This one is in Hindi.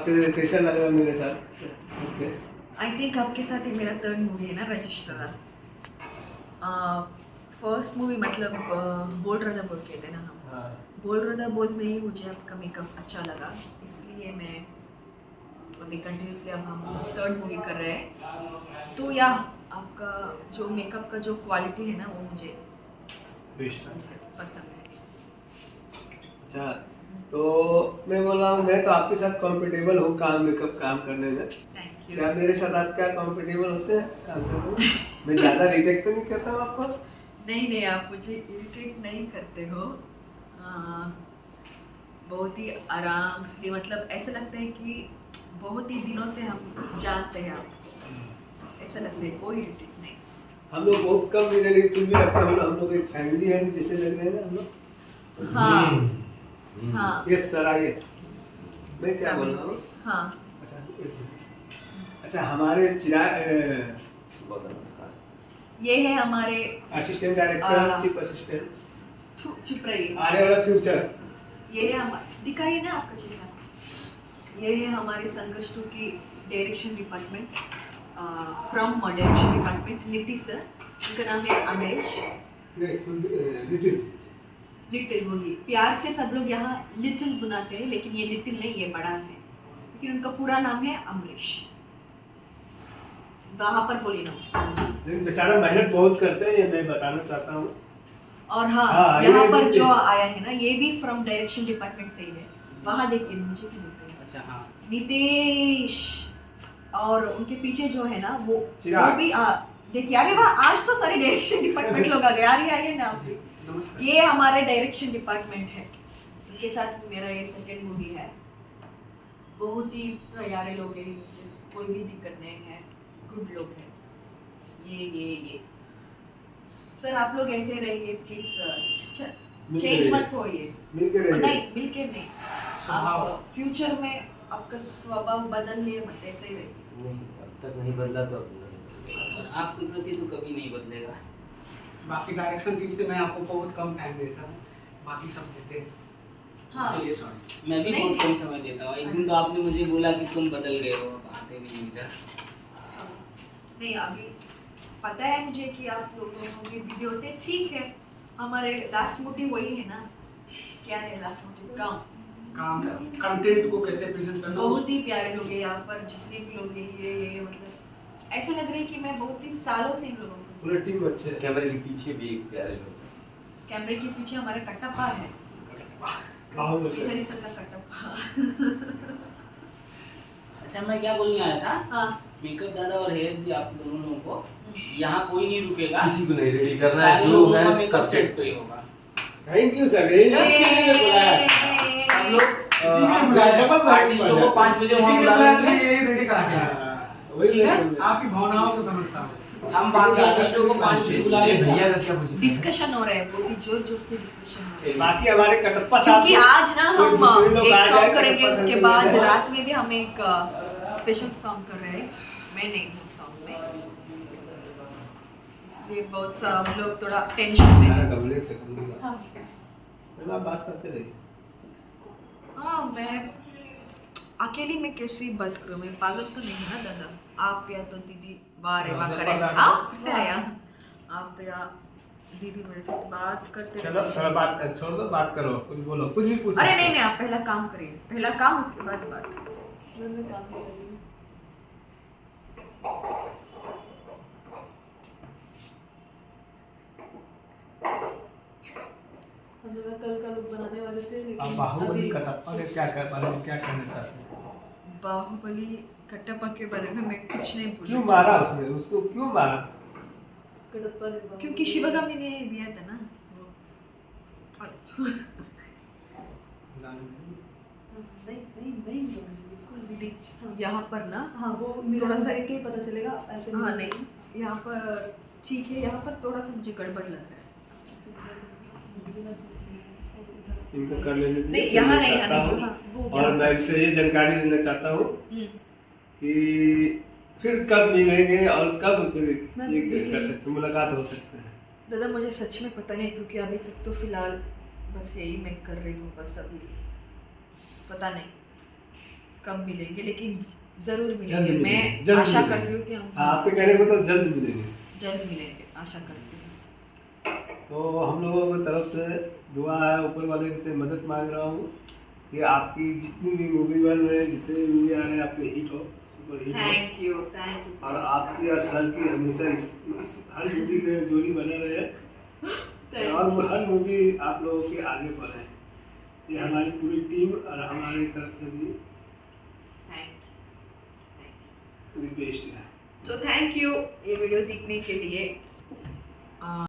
आपके कैसा लगा मेरे साथ? ओके। आई थिंक आपके साथ ही मेरा थर्ड मूवी है ना रजिस्टर। फर्स्ट मूवी मतलब बोल रहा था बोल के थे ना हम, हाँ। बोल रहा था बोल में ही मुझे आपका मेकअप अच्छा लगा, इसलिए मैं अभी कंटिन्यूसली अब हम थर्ड मूवी कर रहे हैं। तो या आपका जो मेकअप का जो क्वालिटी है ना वो मुझे पसंद है। अच्छा, तो मैं बोल रहा हूँ, मैं तो आपके साथ कंफर्टेबल हूँ मेकअप काम करने में। Thank you. क्या मेरे साथ आप क्या कंफर्टेबल होते हैं काम करने में? मैं ज़्यादा रिजेक्ट तो नहीं करता हूँ आपको? नहीं नहीं, आप मुझे इरिटेट नहीं करते हो। बहुत ही आराम से, मतलब ऐसा लगता है कि बहुत ही दिनों से हम जानते हैं आपको, ऐसा लगता है, कोई इरिटेट नहीं। हम लोग बहुत कम मिले लेकिन फिर भी लगता है हम लोग एक फैमिली है जैसे लग रहे हैं ना हम लोग। हाँ हाँ। यस सर, आइए। मैं क्या बोल रहा हूँ? हाँ। अच्छा एक मिनट। अच्छा, हमारे सुबह का नमस्कार। ये है हमारे असिस्टेंट डायरेक्टर, चीफ असिस्टेंट, चुप रहिए। आने वाला फ्यूचर। ये है हमारे, दिखाइए ना आपका चेहरा। ये है हमारे संघर्ष 2 की direction department, from direction department लिटी सर, उनका नाम है अमरेश। लिटिल लिटिल, वही प्यार से सब लोग यहाँ लिटिल बुलाते हैं, लेकिन ये लिटिल नहीं, ये बड़ा है, लेकिन उनका पूरा नाम है अमरीश। वहाँ पर बोलिए ना। लेकिन बेचारा मेहनत बहुत करते हैं, ये मैं बताना चाहता हूँ। और हाँ, यहाँ पर जो आया है ना ये भी फ्रॉम डायरेक्शन डिपार्टमेंट से ही है। वहाँ देखिए, मुझे भी देखते हैं। अच्छा हाँ, नितेश। और उनके पीछे जो है ना वो चिराग। भी देखिए, अरे वाह, आज तो सारे डायरेक्शन डिपार्टमेंट लोग आ गए। यार आइए ना आप भी। ये हमारे डायरेक्शन डिपार्टमेंट है, उनके साथ मेरा ये सेकंड मूवी है। बहुत ही प्यारे लोग हैं, कोई भी दिक्कत नहीं है, गुड लोग हैं। ये सर आप लोग ऐसे रहिए प्लीज, चेंज मत होइए। मिलके रहिए। नहीं, मिलके नहीं, आप फ्यूचर में आपका स्वभाव बदलने मत, ऐसे ही रहिए। नहीं, अब तक नहीं बदला तो अब नहीं बदलेगा, और आपके प्रति तो कभी नहीं बदलेगा। बाकी डायरेक्शन टीम से मैं आपको बहुत कम टाइम देता हूँ, बाकी सब देते हैं। हाँ। उसके लिए सॉरी। मैं भी नहीं, बहुत कम समय देता हूँ। एक दिन तो आपने मुझे बोला कि तुम बदल गए हो, अब आते नहीं इधर। नहीं, अभी पता है मुझे कि आप लोग भी बिजी होते हैं, ठीक है। हमारे लास्ट मोटिव वही है ना, क्या है लास्ट मोटिव? काम कंटेंट को कैसे प्रेजेंट करना। बहुत ही प्यारे लोग हैं यहाँ पर, जितने भी लोग हैं ये मतलब ऐसा लग रहा है कि मैं बहुत ही सालों से इन लोगों को, पूरा टीम अच्छे है। कैमरे के पीछे भी एक प्यारे लोग हैं। कैमरे के पीछे हमारा कटप्पा है, केसरी सर का कटप्पा। अच्छा, मैं क्या बोलने आया था, हाँ। मेकअप दादा और हेयर जी, आप दोनों लोगों को यहाँ कोई नहीं रुकेगा, किसी को नहीं रेडी करना सारे है, जो लोगों का है मेकअप सब सेट पे ही होगा। थैंक यू सर, यही इसके लिए बुलाया। सब लोग इसीलिए बुलाया, डबल आर्टिस्टों को 5 बजे वहाँ बुला लेंगे। यही रेडी करा के लाया। वही ठीक है? मैं बोल रहा हूँ। आपकी भावनाओं को समझता हूँ। हम बाकी आर्टिस्टों को 5 बजे बुला ये लेंगे। भैया का क्या पोजीशन है? डिस्कशन हो रहा है, बहुत ही जोर जोर से डिस्कशन हो रहा है, बाकी हमारे कटप्पा साहब क्योंकि आज ना कोई दूसरे हम लोग एक आ जाए, सॉन्ग करेंगे, कटप्पा उसके सर बाद मिल जाए। रात में भी हम एक स्पेशल सॉन्ग कर रहे हैं, मैं नहीं हूँ सॉन्ग में, इसलिए बहुत सा हम लोग थोड़ा टेंशन में हैं। डबल एक सेकंड हाँ। आप बात करते रहिए। हाँ, मैं अकेली में कैसी बात करूँ, मैं पागल तो नहीं हूँ ना दादा। आप या तो दीदी, वाह रे वाह करें, आप फिर से आया, आप या दीदी मेरे से बात करते चलो रहिए। थोड़ा बात छोड़ दो, बात करो, कुछ बोलो, कुछ भी पूछो। अरे नहीं नहीं, आप पहला काम करिए, पहला काम उसके बाद बात। मैं काम कर रही हूँ। हम लोग कल का लुक बनाने वाले थे, आप लेकिन बाहुबली अभी कटप्पा के क्या बारे में क्या कहना चाहते हैं? बाहुबली कटप्पा के बारे में मैं कुछ नहीं बोलना क्यों मारा उसने, उसको क्यों मारा? क्योंकि शिवगामी ने दिया था ना वो। दीदी यहाँ पर ना, हाँ वो थोड़ा सा देख के ही पता चलेगा ऐसे हाँ नहीं, यहाँ पर ठीक है, यहाँ पर थोड़ा सा मुझे गड़बड़ लग रहा है। इनको कर लेने दीजिए, नहीं, फिर यहाँ मैं नहीं, करता यहाँ हूँ। नहीं, और मैं इससे ये जानकारी लेना चाहता हूँ कि फिर कब मिलेंगे और कब फिर ये कर सकते हैं, मुलाकात हो सकते हैं। दादा मुझे सच में पता नहीं, क्योंकि अभी तक तो फिलहाल बस यही मैं कर रही हूँ, बस अभी पता नहीं। कब मिलेंगे, लेकिन जरूर जल्द मिलेंगे। मिलेंगे, मैं जल्द आशा मिलेंगे। करती हूँ कि हम हाँ, आपके कहने को तो जल्द मिलेंगे। जल्द मिलेंगे, आशा करती हूँ। तो हम लोगों की तरफ से दुआ है, ऊपर वाले से मदद मांग रहा हूँ कि आपकी जितनी भी मूवी बन रहे हैं, जितने भी मूवी आ रहे हैं, आपके हिट हो, सुपर हिट हो। थैंक यू so और much. आपकी और सर की हमेशा इस हर मूवी में जोड़ी बना रहे Thank और you. हर मूवी आप लोगों के आगे बढ़े। ये हमारी पूरी टीम और हमारी तरफ से भी Thank you. रिक्वेस्ट है। तो थैंक यू ये वीडियो देखने के लिए।